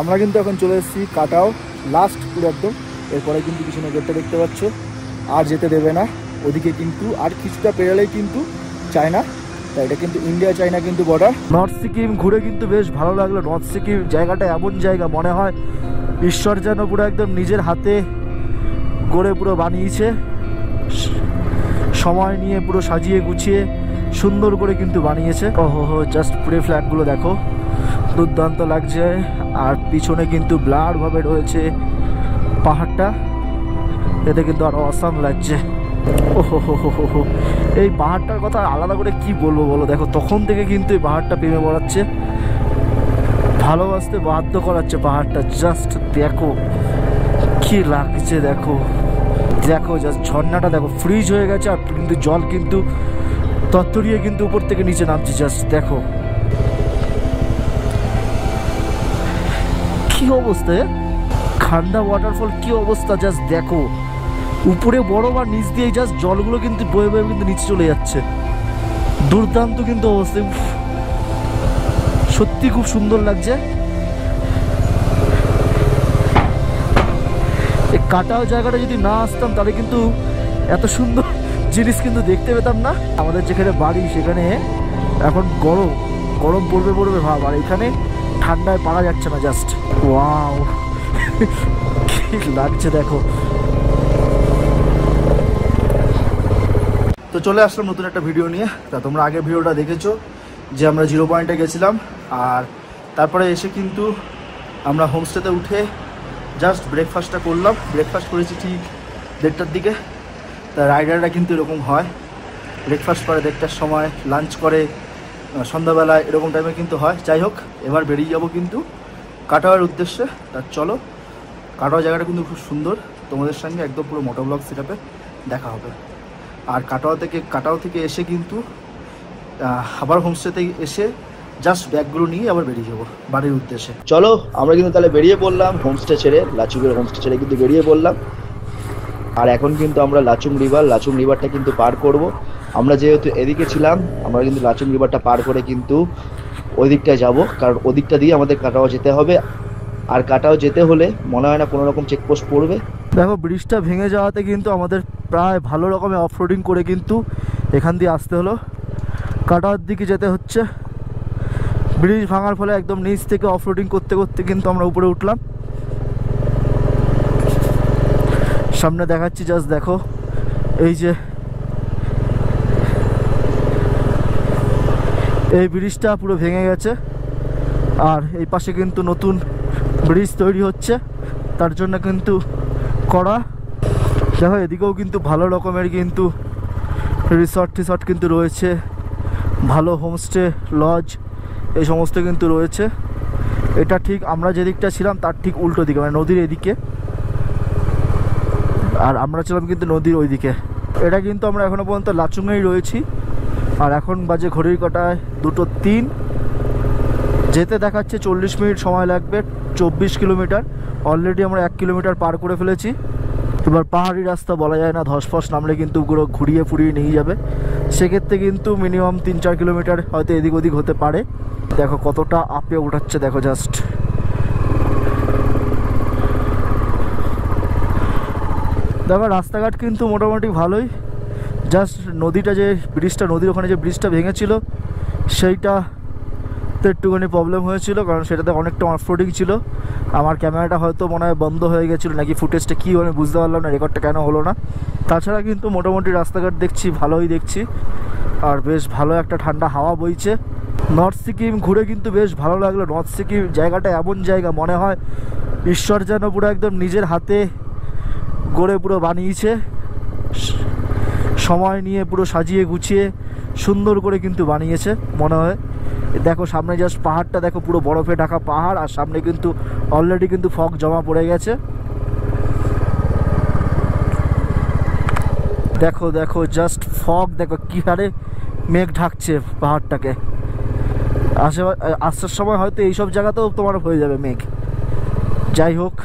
আমরা কিন্তু এখন চলে এসেছি কাটাও লাস্ট পুরো একদম। এরপরে কিন্তু পিছনে গেটটা দেখতে পাচ্ছ, আর যেতে দেবে না ওদিকে, কিন্তু আর কিছুটা পেরালেই কিন্তু চায়না। তাই এটা কিন্তু ইন্ডিয়া চায়না কিন্তু বর্ডার। নর্থ সিকিম ঘুরে কিন্তু বেশ ভালো লাগলো। নর্থ সিকিম জায়গাটা এমন জায়গা, মনে হয় ঈশ্বর যেন পুরো একদম নিজের হাতে গড়ে পুরো বানিয়েছে, সময় নিয়ে পুরো সাজিয়ে গুছিয়ে সুন্দর করে কিন্তু বানিয়েছে। ওহো, জাস্ট পুরো ফ্ল্যাটগুলো দেখো, দুর্দান্ত লাগছে। আর পিছনে কিন্তু ব্লার ভাবে রয়েছে পাহাড়টা, এতে কিন্তু আরো অসাম লাগছে। ওহো, এই পাহাড়টার কথা আলাদা করে কি বলবো বলো। দেখো তখন থেকে কিন্তু এই পাহাড়টা প্রেমে পড়াচ্ছে, ভালোবাসতে বাধ্য করাচ্ছে পাহাড়টা। জাস্ট দেখো কি লাগছে, দেখো দেখো জাস্ট ঝর্ণাটা দেখো, ফ্রিজ হয়ে গেছে। আর কিন্তু জল কিন্তু তত্তরিয়ে কিন্তু উপর থেকে নিচে নামছে। জাস্ট দেখো কি অবস্থা, খান্ডা ওয়াটারফল কি অবস্থা। জাস্ট দেখো উপরে বরফ আর নিচ দিয়ে জাস্ট জলগুলো কিন্তু বয়ে বয়ে কিন্তু নিচে চলে যাচ্ছে। দুর্দান্ত কিন্তু অবস্থা, সত্যি খুব সুন্দর লাগছে। এই কাটাও জায়গাটা যদি না আসতাম তাহলে কিন্তু এত সুন্দর জিনিস কিন্তু দেখতে পেতাম না। আমাদের যেখানে বাড়ি সেখানে এখন গরম গরম পড়বে ভাব, আর এখানে ঠান্ডায় পারা যাচ্ছে না। জাস্ট ওয়াও কি লাগছে দেখো। তো চলে আসলাম নতুন একটা ভিডিও নিয়ে। তা তোমরা আগে ভিডিওটা দেখেছো যে আমরা 0 পয়েন্টে গেছিলাম, আর তারপরে এসে কিন্তু আমরা হোমস্টেতে উঠে জাস্ট ব্রেকফাস্টটা করলাম। ব্রেকফাস্ট করেছি ঠিক 1:30টার দিকে। তা রাইডাররা কিন্তু এরকম হয়, ব্রেকফাস্ট করে 1:30টার সময়, লাঞ্চ করে সন্ধ্যাবেলায়, এরকম টাইমে কিন্তু হয়। যাই হোক, এবার বেরিয়ে যাব কিন্তু কাটাওয়ার উদ্দেশ্যে। তা চলো, কাটাওয়া জায়গাটা কিন্তু খুব সুন্দর, তোমাদের সঙ্গে একদম পুরো মোটো ব্লগ সেটআপে দেখা হবে। আর কাটাও থেকে এসে কিন্তু আবার হোমস্টেতে এসে জাস্ট ব্যাগগুলো নিয়ে আবার বেরিয়ে যাবো বাড়ির উদ্দেশ্যে। চলো, আমরা কিন্তু তাহলে বেরিয়ে পড়লাম হোমস্টে ছেড়ে, লাচুংয়ের হোমস্টে ছেড়ে কিন্তু বেরিয়ে পড়লাম। আর এখন কিন্তু আমরা লাচুং রিভারটা কিন্তু পার করব। আমরা যেহেতু এদিকে ছিলাম, আমরা কিন্তু লাচুং রিভারটা পার করে কিন্তু ওই দিকটায় যাবো, কারণ ওই দিকটা দিয়ে আমাদের কাটাও যেতে হবে। আর কাটাও যেতে হলে মনে হয় না কোনো রকম চেকপোস্ট পড়বে। দেখো ব্রিজটা ভেঙে যাওয়াতে কিন্তু আমাদের প্রায় ভালো রকমের অফরোডিং করে কিন্তু এখান দিয়ে আসতে হলো, কাটাওয়ার দিকে যেতে হচ্ছে। ব্রিজ ভাঙার ফলে একদম নিচ থেকে অফরোডিং করতে করতে কিন্তু আমরা উপরে উঠলাম। সামনে দেখাচ্ছি, জাস্ট দেখো এই যে এই ব্রিজটা পুরো ভেঙে গেছে, আর এই পাশে কিন্তু নতুন ব্রিজ তৈরি হচ্ছে, তার জন্য কিন্তু করা। দেখো এদিকেও কিন্তু ভালো রকমের কিন্তু রিসর্ট কিন্তু রয়েছে, ভালো হোমস্টে, লজ, এই সমস্ত কিন্তু রয়েছে। এটা ঠিক আমরা যে দিকটা ছিলাম তার ঠিক উল্টো দিকে, মানে নদীর এদিকে, আর আমরা ছিলাম কিন্তু নদীর ওই দিকে। এটা কিন্তু আমরা এখনো পর্যন্ত লাচুংয়েই রয়েছি। আর এখন বাজে ঘড়ির কাঁটায় 2:03। যেতে দেখাচ্ছে 40 মিনিট সময় লাগবে, 24 কিলোমিটার। অলরেডি আমরা 1 কিলোমিটার পার করে ফেলেছি। এবার পাহাড়ি রাস্তা বলা যায় না, ধসফস নামলে কিন্তু পুরো ঘুরিয়ে ফুরিয়ে নিয়ে যাবে। সেক্ষেত্রে কিন্তু মিনিমাম 3-4 কিলোমিটার হয়তো এদিক ওদিক হতে পারে। দেখো কতটা আপে উঠাচ্ছে, দেখো জাস্ট। দেখো রাস্তাঘাট কিন্তু মোটামুটি ভালোই। জাস্ট নদীটা যে ব্রিজটা, নদীর ওখানে যে ব্রিজটা ভেঙেছিল সেইটা তো একটুখানি প্রবলেম হয়েছিল, কারণ সেটাতে অনেকটা অফরোডিং ছিল। আমার ক্যামেরাটা হয়তো মনে হয় বন্ধ হয়ে গেছিলো, নাকি ফুটেজটা কী আমি বুঝতে পারলাম না, রেকর্ডটা কেন হলো না। তাছাড়া কিন্তু মোটামুটি রাস্তাঘাট দেখছি ভালোই দেখছি, আর বেশ ভালো একটা ঠান্ডা হাওয়া বইছে। নর্থ সিকিম ঘুরে কিন্তু বেশ ভালো লাগলো। নর্থ সিকিম জায়গাটা এমন জায়গা, মনে হয় ঈশ্বর যেন পুরো একদম নিজের হাতে গড়ে পুরো বানিয়েছে, সময় নিয়ে পুরো সাজিয়ে গুছিয়ে সুন্দর করে কিন্তু বানিয়েছে মনে হয়। দেখো সামনে জাস্ট পাহাড়টা দেখো, পুরো বরফে ঢাকা পাহাড়, আর সামনে কিন্তু অলরেডি কিন্তু ফগ জমা পড়ে গেছে। দেখো দেখো জাস্ট ফগ, দেখো কি হারে মেঘ ঢাকছে পাহাড়টাকে। আসার সময় হয়তো এইসব জায়গাতেও তোমার হয়ে যাবে মেঘ। যাই হোক,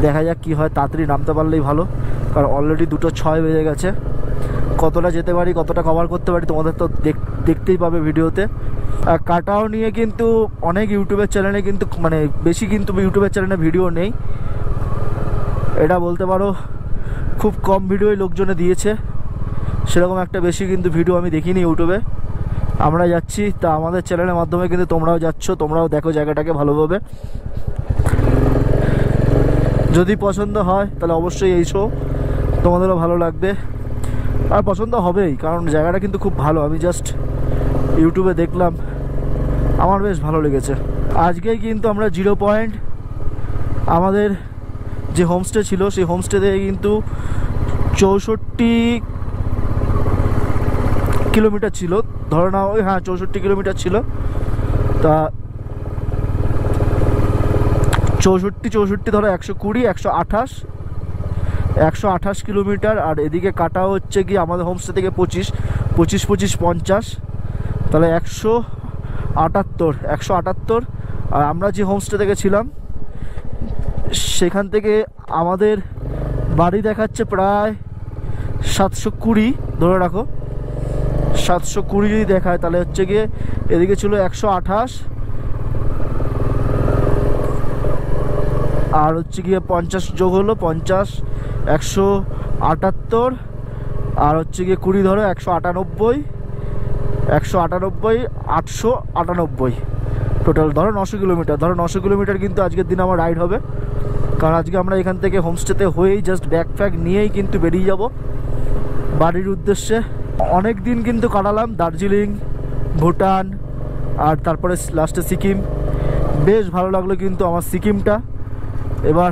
দেখা যাক কি হয়, তাড়াতাড়ি নামতে পারলেই ভালো, কারণ অলরেডি 2:06 বেজে গেছে। কতটা যেতে পারি, কতটা কভার করতে পারি তোমাদের তো দেখতেই পাবে ভিডিওতে। আর কাটাও নিয়ে কিন্তু অনেক ইউটিউবের চ্যানেলে কিন্তু মানে বেশি কিন্তু ইউটিউবের চ্যানেলে ভিডিও নেই, এটা বলতে পারো খুব কম ভিডিওই লোকজনে দিয়েছে, সেরকম একটা বেশি কিন্তু ভিডিও আমি দেখিনি ইউটিউবে। আমরা যাচ্ছি, তা আমাদের চ্যানেলের মাধ্যমে কিন্তু তোমরাও যাচ্ছ, তোমরাও দেখো জায়গাটাকে ভালোভাবে, যদি পছন্দ হয় তাহলে অবশ্যই এসো, তোমাদেরও ভালো লাগবে। আর পছন্দ হবেই, কারণ জায়গাটা কিন্তু খুব ভালো, আমি জাস্ট ইউটিউবে দেখলাম, আমার বেশ ভালো লেগেছে। আজকেই কিন্তু আমরা 0 পয়েন্ট আমাদের যে হোমস্টে ছিল সেই হোমস্টে থেকে কিন্তু 64 কিলোমিটার ছিল, ধরো না ওই, হ্যাঁ 64 কিলোমিটার ছিল। তা 64 ধরো 120 128 কিলোমিটার। আর এদিকে কাটা হচ্ছে কি আমাদের হোমস্টে থেকে 25 50, তাহলে 178। আর আমরা যে হোমস্টে থেকে ছিলাম সেখান থেকে আমাদের বাড়ি দেখাচ্ছে প্রায় 720, ধরে রাখো 720 যদি দেখায় তাহলে হচ্ছে গিয়ে এদিকে ছিল 128, আর হচ্ছে গিয়ে 50 যোগ হলো 50, 178, আর হচ্ছে গিয়ে 20 ধরো 198, 898 টোটাল, ধরো 900 কিলোমিটার। ধরো 900 কিলোমিটার কিন্তু আজকের দিন আমার রাইড হবে, কারণ আজকে আমরা এখান থেকে হোমস্টেতে হয়েই জাস্ট ব্যাকপ্যাক নিয়েই কিন্তু বেরিয়ে যাব বাড়ির উদ্দেশ্যে। অনেক দিন কিন্তু কাটালাম দার্জিলিং, ভুটান, আর তারপরে লাস্টে সিকিম, বেশ ভালো লাগলো কিন্তু আমার সিকিমটা। এবার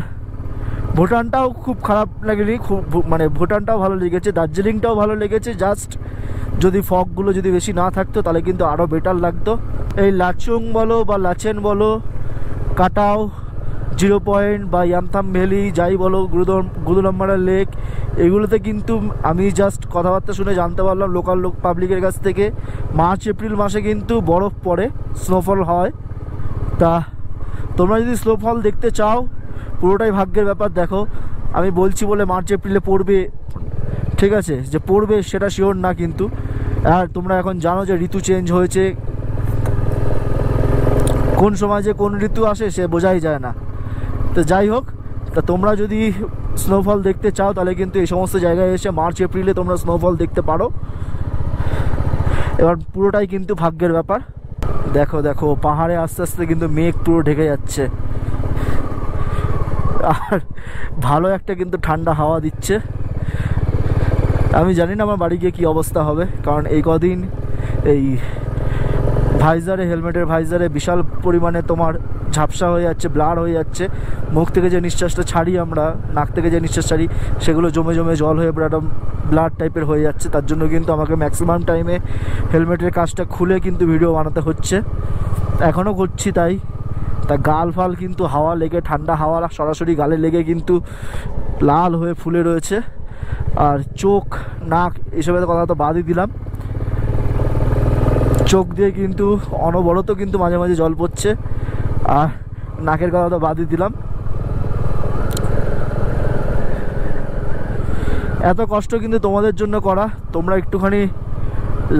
ভুটানটাও খুব খারাপ লাগেনি, খুব মানে ভুটানটাও ভালো লেগেছে, দার্জিলিংটাও ভালো লেগেছে, জাস্ট যদি ফগগুলো যদি বেশি না থাকতো তাহলে কিন্তু আরও বেটার লাগতো। এই লাচুং বলো বা লাচেন বলো, কাটাও, 0 পয়েন্ট বা ইয়ামথাম ভ্যালি যাই বলো, গুরুদম্বারা লেক, এগুলোতে কিন্তু আমি জাস্ট কথাবার্তা শুনে জানতে পারলাম লোকাল পাবলিকের কাছ থেকে মার্চ এপ্রিল মাসে কিন্তু বরফ পড়ে, স্নোফল হয়। তা তোমরা যদি স্নোফল দেখতে চাও পুরোটাই ভাগ্যের ব্যাপার। দেখো আমি বলছি বলে মার্চ এপ্রিলে পড়বে, ঠিক আছে, যে পড়বে সেটা শিওর না কিন্তু। আর তোমরা এখন জানো যে ঋতু চেঞ্জ হয়েছে, কোন সময় যে কোন ঋতু আসে সে বোঝাই যায় না। তো যাই হোক, তা তোমরা যদি স্নোফল দেখতে চাও তাহলে কিন্তু এই সমস্ত জায়গায় এসে মার্চ এপ্রিলে তোমরা স্নোফল দেখতে পারো। এবার পুরোটাই কিন্তু ভাগ্যের ব্যাপার। দেখো দেখো পাহাড়ে আস্তে আস্তে কিন্তু মেঘ পুরো ঢেকে যাচ্ছে, আর ভালো একটা কিন্তু ঠান্ডা হাওয়া দিচ্ছে। আমি জানি না আমার বাড়ি গিয়ে কী অবস্থা হবে, কারণ এই কদিন এই ভাইজারে, হেলমেটের ভাইজারে বিশাল পরিমাণে তোমার ঝাপসা হয়ে যাচ্ছে, ব্লার হয়ে যাচ্ছে, মুখ থেকে যে নিঃশ্বাসটা ছাড়ি আমরা, নাক থেকে যে নিঃশ্বাস ছাড়ি, সেগুলো জমে জমে জল হয়ে পুরো একদম ব্লার টাইপের হয়ে যাচ্ছে। তার জন্য কিন্তু আমাকে ম্যাক্সিমাম টাইমে হেলমেটের কাজটা খুলে কিন্তু ভিডিও বানাতে হচ্ছে, এখনও করছি তাই। তা গাল ফাল কিন্তু হাওয়া লেগে, ঠান্ডা হাওয়া সরাসরি গালে লেগে কিন্তু লাল হয়ে ফুলে রয়েছে। আর চোখ, নাক এসবের কথা তো বাদই দিলাম, চোখ দিয়ে কিন্তু অনবরত কিন্তু মাঝে মাঝে জল পড়ছে, আর নাকের কথা তো বাদই দিলাম। এত কষ্ট কিন্তু তোমাদের জন্য করা, তোমরা একটুখানি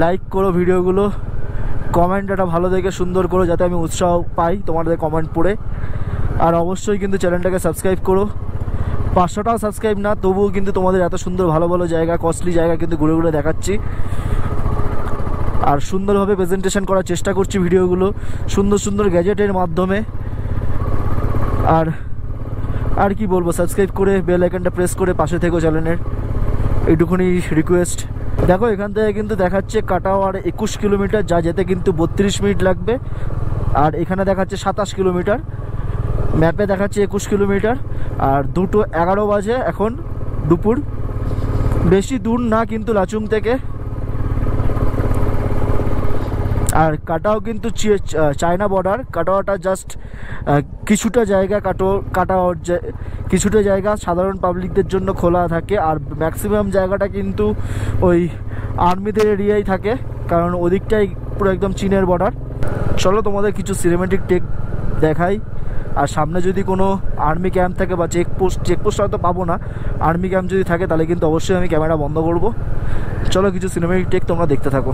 লাইক করো ভিডিওগুলো, কমেন্ট একটা ভালো দেখে সুন্দর করো যাতে আমি উৎসাহ পাই তোমাদের কমেন্ট পড়ে। আর অবশ্যই কিন্তু চ্যানেলটাকে সাবস্ক্রাইব করো, 500টাও সাবস্ক্রাইব না, তবুও কিন্তু তোমাদের এত সুন্দর ভালো ভালো জায়গা, কস্টলি জায়গা কিন্তু ঘুরে ঘুরে দেখাচ্ছি, আর সুন্দরভাবে প্রেজেন্টেশন করার চেষ্টা করছি ভিডিওগুলো সুন্দর সুন্দর গ্যাজেটের মাধ্যমে। আর কি বলবো, সাবস্ক্রাইব করে বেল আইকনটা প্রেস করে পাশে থেকো চ্যানেলের, এইটুকুনি রিকোয়েস্ট। দেখো এখান থেকে কিন্তু দেখাচ্ছে কাটাও আর 21 কিলোমিটার, যা যেতে কিন্তু 32 মিনিট লাগবে। আর এখানে দেখাচ্ছে 27 কিলোমিটার, ম্যাপে দেখাচ্ছে 21 কিলোমিটার। আর 2:11 বাজে এখন দুপুর, বেশি দূর না কিন্তু লাচুং থেকে। আর কাটাও কিন্তু চায়না বর্ডার, কাটাওয়াটা জাস্ট কিছুটা জায়গা কাটাওয়ার কিছুটা জায়গা সাধারণ পাবলিকদের জন্য খোলা থাকে, আর ম্যাক্সিমাম জায়গাটা কিন্তু ওই আর্মিদের এরিয়ায় থাকে, কারণ ওদিকটাই পুরো একদম চীনের বর্ডার। চলো তোমাদের কিছু সিনেমেটিক টেক দেখাই আর সামনে যদি কোনো আর্মি ক্যাম্প থাকে বা চেকপোস্ট হয়তো পাবো না, আর্মি ক্যাম্প যদি থাকে তাহলে কিন্তু অবশ্যই আমি ক্যামেরা বন্ধ করব। চলো কিছু সিনেমেটিক টেক তোমরা দেখতে থাকো।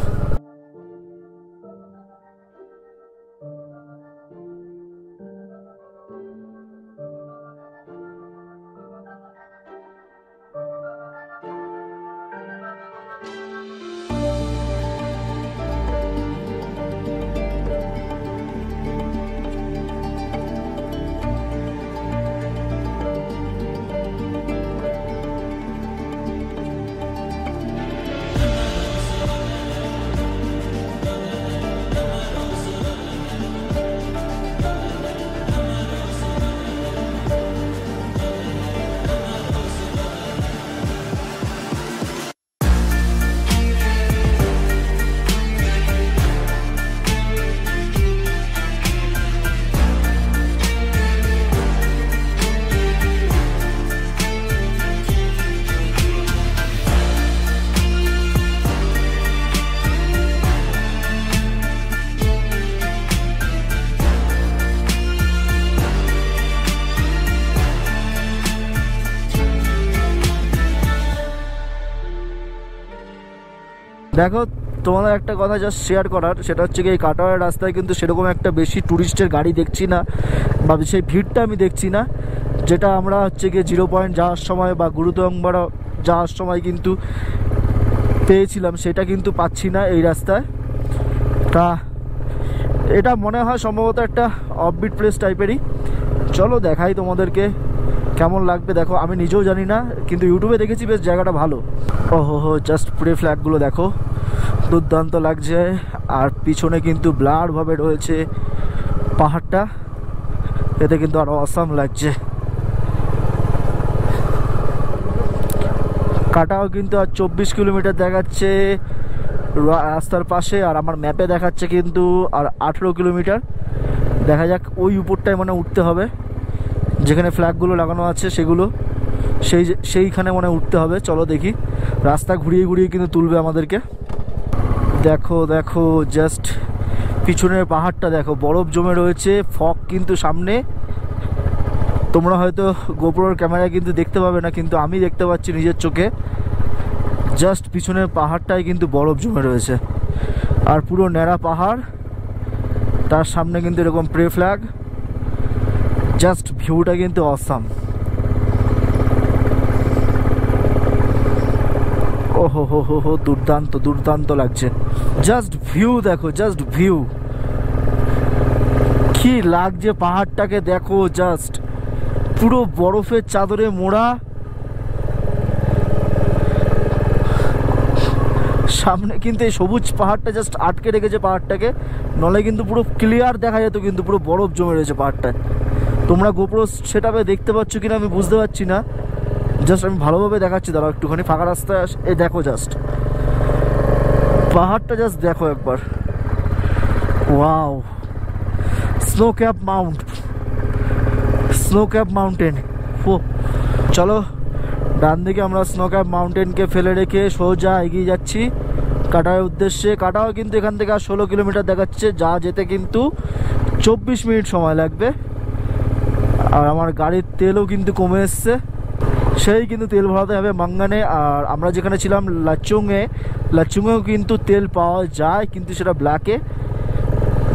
দেখো তোমাদের একটা কথা জাস্ট শেয়ার করার, সেটা হচ্ছে কি এই কাটোয়া রাস্তায় কিন্তু সেরকম একটা বেশি ট্যুরিস্টের গাড়ি দেখছি না, বা সেই ভিড়টা আমি দেখছি না, যেটা আমরা হচ্ছে গিয়ে 0 পয়েন্ট যাওয়ার সময় বা গুরুতম্বরা যাওয়ার সময় কিন্তু পেয়েছিলাম, সেটা কিন্তু পাচ্ছি না এই রাস্তায়। তা এটা মনে হয় সম্ভবত একটা অফবিট প্লেস টাইপেরই। চলো দেখাই তোমাদেরকে কেমন লাগবে। দেখো আমি নিজেও জানি না, কিন্তু ইউটিউবে দেখেছি বেশ জায়গাটা ভালো। ওহো জাস্ট প্রে ফ্ল্যাগগুলো দেখো, দুর্দান্ত লাগছে। আর পিছনে কিন্তু ব্লারভাবে রয়েছে পাহাড়টা, এতে কিন্তু আরো অসাম লাগছে। কাটাও কিন্তু আর 24 কিলোমিটার দেখাচ্ছে রাস্তার পাশে, আর আমার ম্যাপে দেখাচ্ছে কিন্তু আর 18 কিলোমিটার। দেখা যাক ওই উপরটায় মানে উঠতে হবে, যেখানে ফ্ল্যাগগুলো লাগানো আছে সেগুলো, সেইখানে মনে উঠতে হবে। চলো দেখি, রাস্তা ঘুরিয়ে ঘুরিয়ে কিন্তু তুলবে আমাদেরকে। দেখো দেখো জাস্ট পিছনের পাহাড়টা দেখো, বরফ জমে রয়েছে, ফগ কিন্তু সামনে। তোমরা হয়তো গোপ্রোর ক্যামেরায় কিন্তু দেখতে পাবে না, কিন্তু আমি দেখতে পাচ্ছি নিজের চোখে। জাস্ট পিছনের পাহাড়টায় কিন্তু বরফ জমে রয়েছে, আর পুরো ন্যাড়া পাহাড়, তার সামনে কিন্তু এরকম প্রে ফ্ল্যাগ। জাস্ট ভিউটা কিন্তু অসাম। ওহো হো হো হো, দুর্দান্ত দুর্দান্ত লাগছে। জাস্ট ভিউ দেখো, জাস্ট ভিউ কি লাগছে পাহাড়টাকে দেখো, জাস্ট পুরো বরফের চাদরে মোড়া। সামনে কিন্তু এই সবুজ পাহাড়টা জাস্ট আটকে রেখেছে পাহাড়টাকে, নলে কিন্তু পুরো ক্লিয়ার দেখা যেত, কিন্তু পুরো বরফ জমে রয়েছে পাহাড়টায়। তোমরা গোপ্রো সেটআপে দেখতে পাচ্ছ কিনা আমি বুঝতে পারছি না, জাস্ট আমি ভালোভাবে দেখাচ্ছি। দাঁড়াও একটুখানি ফাঁকা রাস্তায় এই দেখো, জাস্ট পাহাড়টা জাস্ট দেখো একবার। Wow, snow cap mountain. চলো ডান দিকে আমরা স্নো ক্যাপ মাউন্টেনকে ফেলে রেখে সোজা এগিয়ে যাচ্ছি কাটাওয়ার উদ্দেশ্যে। কাটাওয়া কিন্তু এখান থেকে আর 16 কিলোমিটার দেখাচ্ছে, যা যেতে কিন্তু 24 মিনিট সময় লাগবে। আর আমার গাড়ির তেলও কিন্তু কমে এসছে, সেই কিন্তু তেল ভরাতে হবে মাঙ্গানে। আর আমরা যেখানে ছিলাম লাচুংয়েও কিন্তু তেল পাওয়া যায়, কিন্তু সেটা ব্ল্যাকে,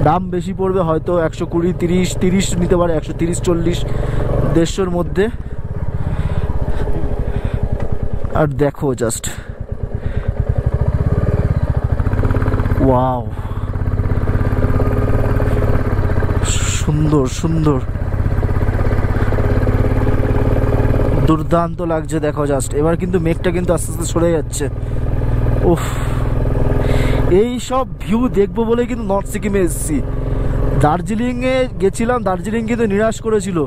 দাম বেশি পড়বে, হয়তো 120, 30 নিতে পারে, 130, 40, 150-র মধ্যে। আর দেখো জাস্ট ওয়াও, সুন্দর সুন্দর দুর্দান্ত লাগছে দেখো জাস্ট। এবার কিন্তু মেঘটা কিন্তু আস্তে আস্তে সরে যাচ্ছে। উফ, এই সব ভিউ দেখবো বলে কিন্তু নর্থ সিকিমে এসেছি। দার্জিলিংয়ে গেছিলাম, দার্জিলিং কিন্তু নিরাশ করেছিল,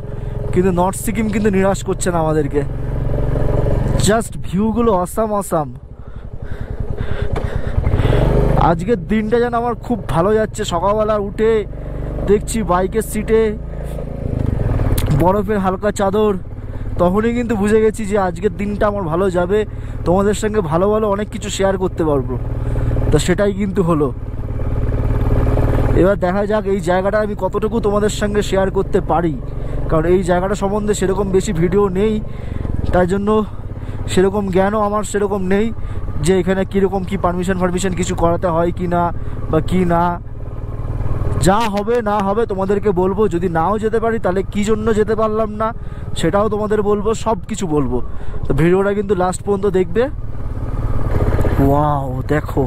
কিন্তু নর্থ সিকিম কিন্তু নিরাশ করছে না আমাদেরকে। জাস্ট ভিউগুলো অসাম অসাম। আজকের দিনটা যেন আমার খুব ভালো যাচ্ছে। সকালবেলা উঠে দেখছি বাইকের সিটে বরফের হালকা চাদর, তখনই কিন্তু বুঝে গেছি যে আজকের দিনটা আমার ভালো যাবে, তোমাদের সঙ্গে ভালো ভালো অনেক কিছু শেয়ার করতে পারবো। তো সেটাই কিন্তু হলো। এবার দেখা যাক এই জায়গাটা আমি কতটুকু তোমাদের সঙ্গে শেয়ার করতে পারি। কারণ এই জায়গাটা সম্বন্ধে সেরকম বেশি ভিডিও নেই, তাই জন্য সেরকম জ্ঞানও আমার সেরকম নেই যে এখানে কীরকম কী পারমিশন কিছু করাতে হয় কি না বা কি না। যা হবে না হবে তোমাদেরকে বলবো, যদি নাও যেতে পারি তাহলে কী জন্য যেতে পারলাম না সেটাও তোমাদের বলবো, সব কিছু বলবো। তো ভিডিওটা কিন্তু লাস্ট পর্যন্ত দেখবে। ওয়াও, দেখো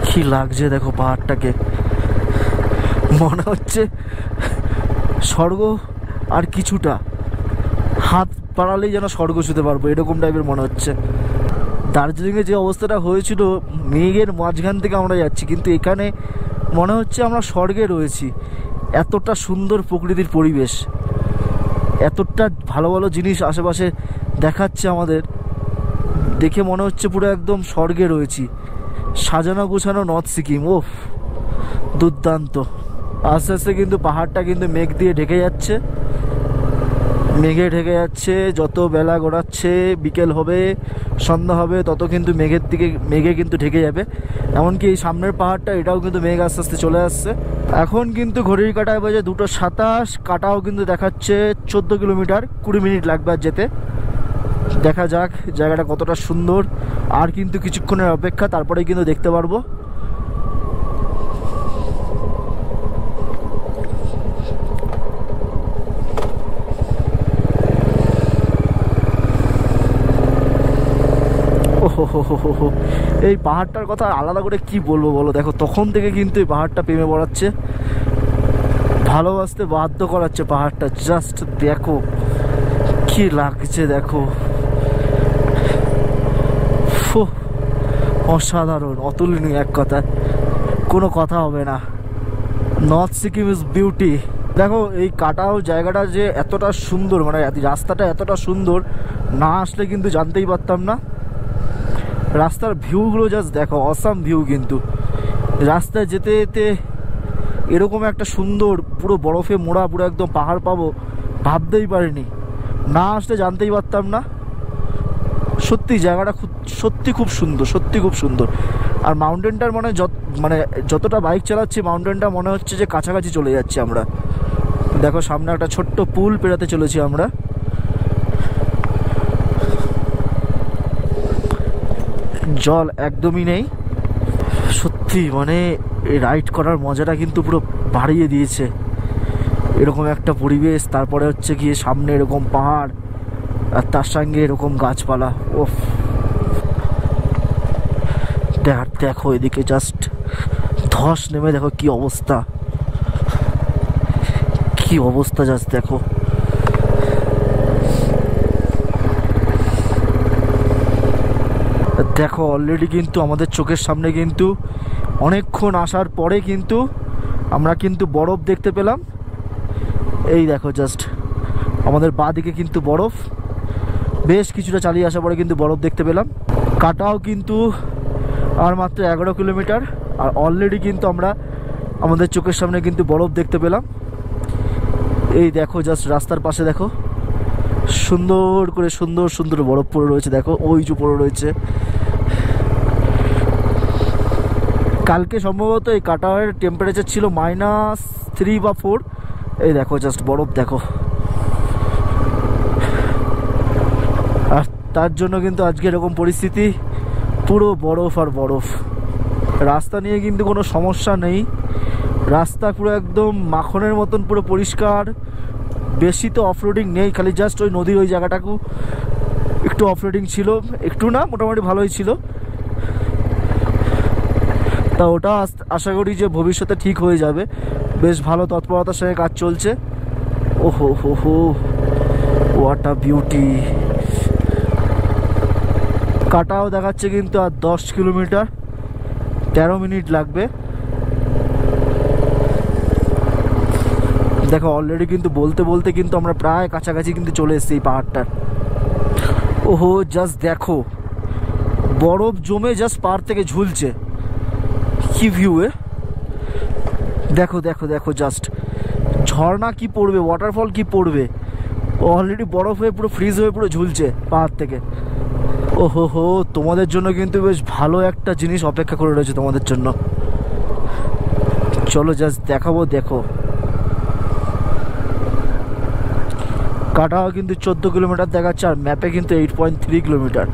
কি লাগছে, দেখো পাহাড়টাকে, মনে হচ্ছে স্বর্গ আর কিছুটা, হাত বাড়ালেই যেন স্বর্গ ছুঁতে পারবো এরকম টাইপের মনে হচ্ছে। দার্জিলিংয়ে যে অবস্থাটা হয়েছিল, মেঘের মাঝখান থেকে আমরা যাচ্ছি, কিন্তু এখানে মনে হচ্ছে আমরা স্বর্গে রয়েছি। এতটা সুন্দর প্রকৃতির পরিবেশ, এতটা ভালো ভালো জিনিস আশেপাশে দেখাচ্ছে আমাদের, দেখে মনে হচ্ছে পুরো একদম স্বর্গে রয়েছি। সাজানো গোছানো নর্থ সিকিম, ওফ দুর্দান্ত। আস্তে আস্তে কিন্তু পাহাড়টা কিন্তু মেঘ দিয়ে ঢেকে যাচ্ছে, মেঘে ঢেকে যাচ্ছে। যত বেলা গড়াচ্ছে, বিকেল হবে, সন্ধ্যা হবে, তত কিন্তু মেঘে কিন্তু ঢেকে যাবে। এমনকি এই সামনের পাহাড়টা, এটাও কিন্তু মেঘ আস্তে আস্তে চলে আসছে। এখন কিন্তু ঘড়ির কাঁটায় বাজে 2:27, কাটাও কিন্তু দেখাচ্ছে 14 কিলোমিটার, 20 মিনিট লাগবে আর যেতে। দেখা যাক জায়গাটা কতটা সুন্দর। আর কিন্তু কিছুক্ষণের অপেক্ষা, তারপরেই কিন্তু দেখতে পারবো। এই পাহাড়টার কথা আলাদা করে কি বলবো বলো। দেখো তখন থেকে কিন্তু এই পাহাড়টা প্রেমে পড়াচ্ছে, ভালোবাসতে বাধ্য করাচ্ছে পাহাড়টা। জাস্ট দেখো কি লাগছে, দেখো অসাধারণ, অতুলনীয়, এক কথা কোনো কথা হবে না। North Sikkim is beauty. দেখো এই কাটাও জায়গাটা যে এতটা সুন্দর, মানে রাস্তাটা এতটা সুন্দর, না আসলে কিন্তু জানতেই পারতাম না। রাস্তার ভিউগুলো জাস্ট দেখো, অসাম ভিউ। কিন্তু রাস্তায় যেতে যেতে এরকম একটা সুন্দর পুরো বরফে মোড়া পুরো একদম পাহাড় পাবো ভাবতেই পারিনি, না আসলে জানতেই পারতাম না। সত্যি জায়গাটা সত্যি খুব সুন্দর, সত্যি খুব সুন্দর। আর মাউন্টেনটার মানে যতটা বাইক চালাচ্ছি, মাউন্টেনটা মনে হচ্ছে যে কাছাকাছি চলে যাচ্ছি আমরা। দেখো সামনে একটা ছোট্ট পুল পেরাতে চলেছি আমরা। জল একদমই নেই। সত্যি মানে এই রাইড করার মজাটা কিন্তু পুরো বাড়িয়ে দিয়েছে, এরকম একটা পরিবেশ। তারপরে হচ্ছে গিয়ে সামনে এরকম পাহাড়, আর তার সঙ্গে এরকম গাছপালা। ওফ, দেখো এদিকে জাস্ট ধস নেমে, দেখো কি অবস্থা, কি অবস্থা জাস্ট দেখো। দেখো অলরেডি কিন্তু আমাদের চোখের সামনে কিন্তু অনেকক্ষণ আসার পরে কিন্তু আমরা কিন্তু বরফ দেখতে পেলাম। এই দেখো জাস্ট আমাদের বাঁ দিকে কিন্তু বরফ, বেশ কিছুটা চালিয়ে আসার পরে কিন্তু বরফ দেখতে পেলাম। কাটাও কিন্তু আর মাত্র 11 কিলোমিটার, আর অলরেডি কিন্তু আমরা আমাদের চোখের সামনে কিন্তু বরফ দেখতে পেলাম। এই দেখো জাস্ট রাস্তার পাশে দেখো সুন্দর করে সুন্দর সুন্দর বরফ পড়ে রয়েছে। দেখো ওই যে পড়ে রয়েছে। কালকে সম্ভবত এই কাটাওয়ের টেম্পারেচার ছিল -3 বা 4। এই দেখো জাস্ট বরফ দেখো। আর তার জন্য কিন্তু আজকে এরকম পরিস্থিতি, পুরো বরফ আর বরফ। রাস্তা নিয়ে কিন্তু কোনো সমস্যা নেই, রাস্তা পুরো একদম মাখনের মতন পুরো পরিষ্কার। বেশি তো অফরোডিং নেই, খালি জাস্ট ওই নদীর ওই জায়গাটাকু একটু অফরোডিং ছিল, একটু না মোটামুটি ভালোই ছিল। তা ওটা আশা করি যে ভবিষ্যতে ঠিক হয়ে যাবে, বেশ ভালো তৎপরতার সঙ্গে কাজ চলছে। ওহো হো হো, হোয়াট আ বিউটি। কাটাও দেখাচ্ছে কিন্তু আর 10 কিলোমিটার, 13 মিনিট লাগবে। দেখো অলরেডি কিন্তু বলতে বলতে কিন্তু আমরা প্রায় কাছাকাছি কিন্তু চলে এসেছি এই পাহাড়টার। ওহো জাস্ট দেখো বরফ জমে জাস্ট পাহাড় থেকে ঝুলছে, কি ভিউ এ। দেখো দেখো দেখো জাস্ট ঝর্ণা কি পড়বে, ওয়াটারফল কি পড়বে, অলরেডি বরফ হয়ে পুরো ফ্রিজ হয়ে পুরো ঝুলছে পাহাড় থেকে। ওহো হো, তোমাদের জন্য কিন্তু বেশ ভালো একটা জিনিস অপেক্ষা করে রয়েছে তোমাদের জন্য। চলো জাস্ট দেখাবো, দেখো কাটাও কিন্তু 14 কিলোমিটার দেখাচ্ছে, আর ম্যাপে কিন্তু 8.3 কিলোমিটার।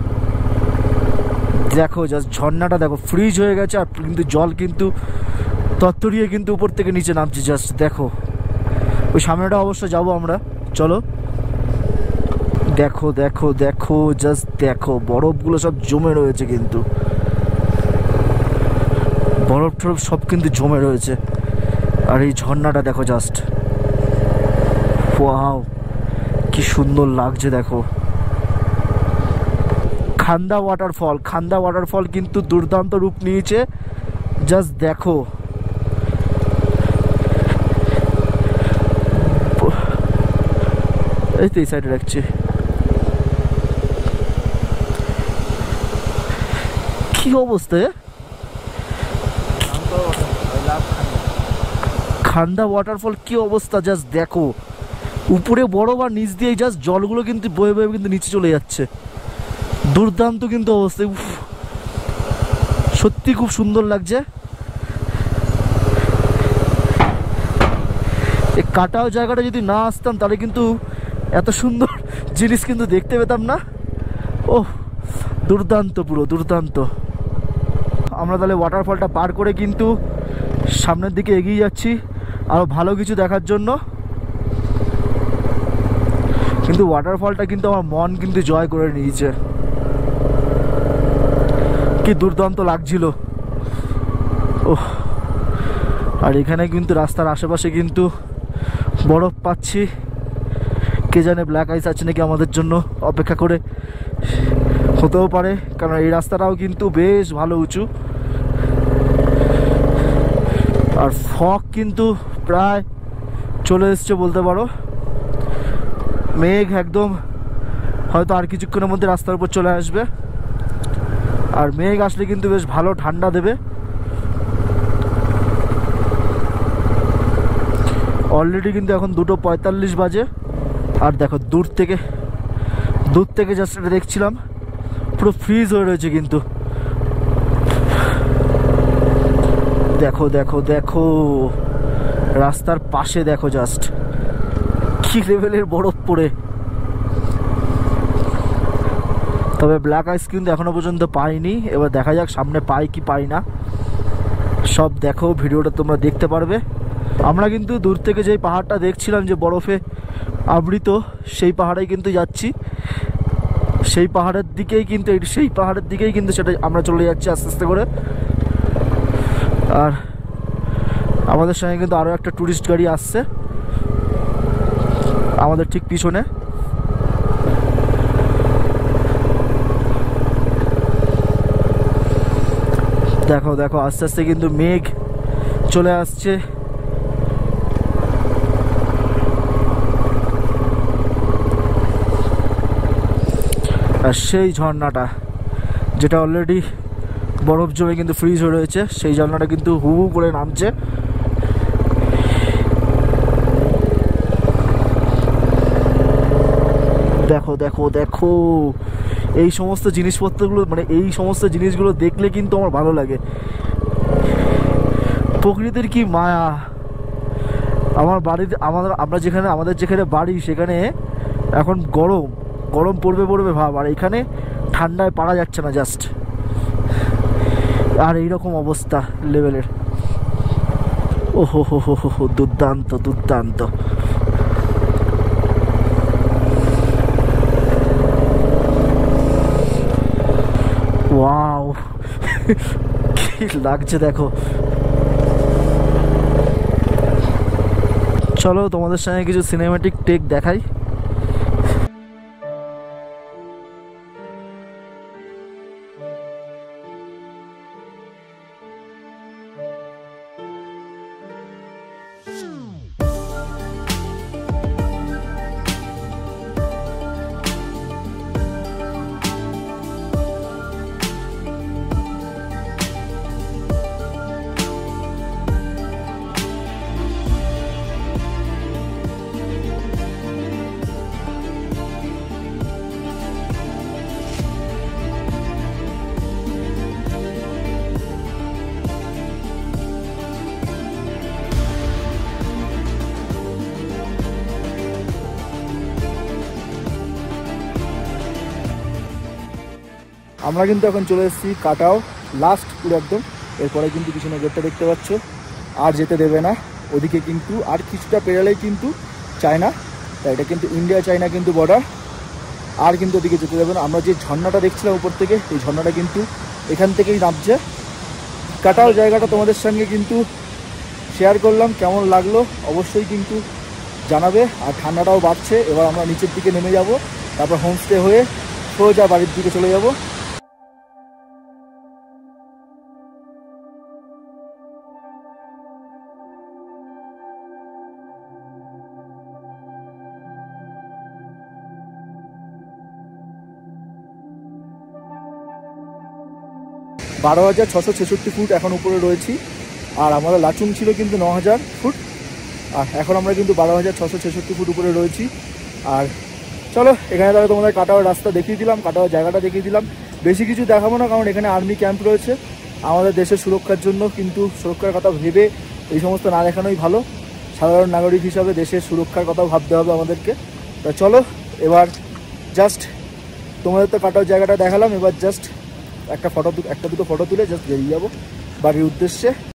দেখো জাস্ট ঝর্ণাটা দেখো, ফ্রিজ হয়ে গেছে, আর কিন্তু জল কিন্তু তত্তরিয়ে কিন্তু উপর থেকে নিচে নামছে। জাস্ট দেখো, ওই সামনেটা অবশ্য যাবো আমরা, চলো। দেখো দেখো দেখো, জাস্ট দেখো বরফগুলো সব জমে রয়েছে, কিন্তু বরফ টরফ সব কিন্তু জমে রয়েছে। আর এই ঝর্ণাটা দেখো জাস্ট, ওয়াও কি সুন্দর লাগছে। দেখো খান্দা ওয়াটারফল, খান্দা ওয়াটারফল কিন্তু দুর্দান্ত রূপ নিয়েছে। জাস্ট দেখো, এই তো এই সাইডে রাখছি। কি অবস্থা, খান্দা ওয়াটারফল কি অবস্থা, জাস্ট দেখো উপরে বড় বা নিচ দিয়ে জাস্ট জলগুলো কিন্তু বয়ে বয়ে কিন্তু নিচে চলে যাচ্ছে। দুর্দান্ত কিন্তু অবস্থা, সত্যি খুব সুন্দর লাগছে। এই কাটাও জায়গাটা যদি না আসতাম তাহলে কিন্তু এত সুন্দর জিনিস কিন্তু দেখতে পেতাম না। ও দুর্দান্ত, পুরো দুর্দান্ত। আমরা তাহলে ওয়াটারফলটা পার করে কিন্তু সামনের দিকে এগিয়ে যাচ্ছি আরো ভালো কিছু দেখার জন্য। কিন্তু ওয়াটারফলটা কিন্তু আমার মন কিন্তু জয় করে নিয়েছে, কি দুর্দান্ত লাগছিল। ওহ, আর এখানে কিন্তু রাস্তার আশেপাশে কিন্তু বরফ পাচ্ছি। কে জানে ব্ল্যাক আইস আছে নাকি আমাদের জন্য অপেক্ষা করে, হতেও পারে, কারণ এই রাস্তাটাও কিন্তু বেশ ভালো উঁচু। আর ফগ কিন্তু প্রায় চলে এসছে বলতে পারো, মেঘ একদম হয়তো আর কিছুক্ষণের মধ্যে রাস্তার উপর চলে আসবে। আর মেঘ আসলে কিন্তু বেশ ভালো ঠান্ডা দেবে। অলরেডি কিন্তু এখন 2:45 বাজে। আর দেখো দূর থেকে জাস্ট এটা দেখছিলাম, পুরো ফ্রিজ হয়ে রয়েছে কিন্তু। দেখো দেখো দেখো, রাস্তার পাশে দেখো জাস্ট কি লেভেলের বরফ পড়ে। তবে ব্ল্যাক আইস কিন্তু এখনো পর্যন্ত পাইনি, এবার দেখা যাক সামনে পাই কি পাই না। সব দেখো, ভিডিওটা তোমরা দেখতে পারবে। আমরা কিন্তু দূর থেকে যেই পাহাড়টা দেখছিলাম যে বরফে আবৃত, সেই পাহাড়েই কিন্তু যাচ্ছি। সেই পাহাড়ের দিকেই কিন্তু সেটা আমরা চলে যাচ্ছি আস্তে আস্তে করে। আর আমাদের সঙ্গে কিন্তু আরো একটা টুরিস্ট গাড়ি আসছে আমাদের ঠিক পিছনে। দেখো দেখো, আস্তে আস্তে কিন্তু মেঘ চলে আসছে। আর সেই ঝর্ণাটা যেটা অলরেডি বরফ জমে কিন্তু ফ্রিজ হয়ে রয়েছে, সেই ঝর্ণাটা কিন্তু হু হু করে নামছে। দেখো দেখো দেখো, এই সমস্ত জিনিসপত্রগুলো, মানে এই সমস্ত জিনিসগুলো দেখলে কিন্তু আমার ভালো লাগে। প্রকৃতির কি মায়া। আমার বাড়িতে আমাদের যেখানে বাড়ি সেখানে এখন গরম পড়বে ভাব, আর এখানে ঠান্ডায় পারা যাচ্ছে না জাস্ট। আর এইরকম অবস্থা লেভেলের, ও হো হো হো হো, দুর্দান্ত দুর্দান্ত। ওয়াও কি লাগছে দেখো। চলো তোমাদের সঙ্গে কিছু সিনেম্যাটিক টেক দেখাই। আমরা কিন্তু এখন চলে এসেছি কাটাও লাস্ট পুরো একদম। এরপরে কিন্তু পিছনে গেটটা দেখতে পাচ্ছ, আর যেতে দেবে না ওদিকে, কিন্তু আর কিছুটা পেরালেই কিন্তু চায়না, তাই এটা কিন্তু ইন্ডিয়া চায়না কিন্তু বর্ডার, আর কিন্তু ওদিকে যেতে দেবে না। আমরা যে ঝর্ণাটা দেখছিলাম উপর থেকে, এই ঝর্ণাটা কিন্তু এখান থেকেই নামছে। কাটাও জায়গাটা তোমাদের সঙ্গে কিন্তু শেয়ার করলাম, কেমন লাগলো অবশ্যই কিন্তু জানাবে। আর ঠান্ডাটাও বাড়ছে, এবার আমরা নিচের দিকে নেমে যাব, তারপর হোমস্টে হয়ে সোজা বাড়ির দিকে চলে যাব। 12,666 ফুট এখন উপরে রয়েছি, আর আমাদের লাচুং ছিল কিন্তু 9,000 ফুট, আর এখন আমরা কিন্তু 12,666 ফুট উপরে রয়েছি। আর চলো এখানে তাহলে তোমাদের কাটাওয়ার রাস্তা দেখিয়ে দিলাম, কাটাওয়ার জায়গাটা দেখিয়ে দিলাম। বেশি কিছু দেখাবো না, কারণ এখানে আর্মি ক্যাম্প রয়েছে আমাদের দেশের সুরক্ষার জন্য, কিন্তু সুরক্ষার কথা ভেবে এই সমস্ত না দেখানোই ভালো। সাধারণ নাগরিক হিসাবে দেশের সুরক্ষার কথাও ভাবতে হবে আমাদেরকে। তা চলো এবার জাস্ট তোমাদের তো কাটাওয়ার জায়গাটা দেখালাম, এবার জাস্ট একটা দুটো ফটো তুলে জাস্ট বেরিয়ে যাবো বাড়ির উদ্দেশ্যে।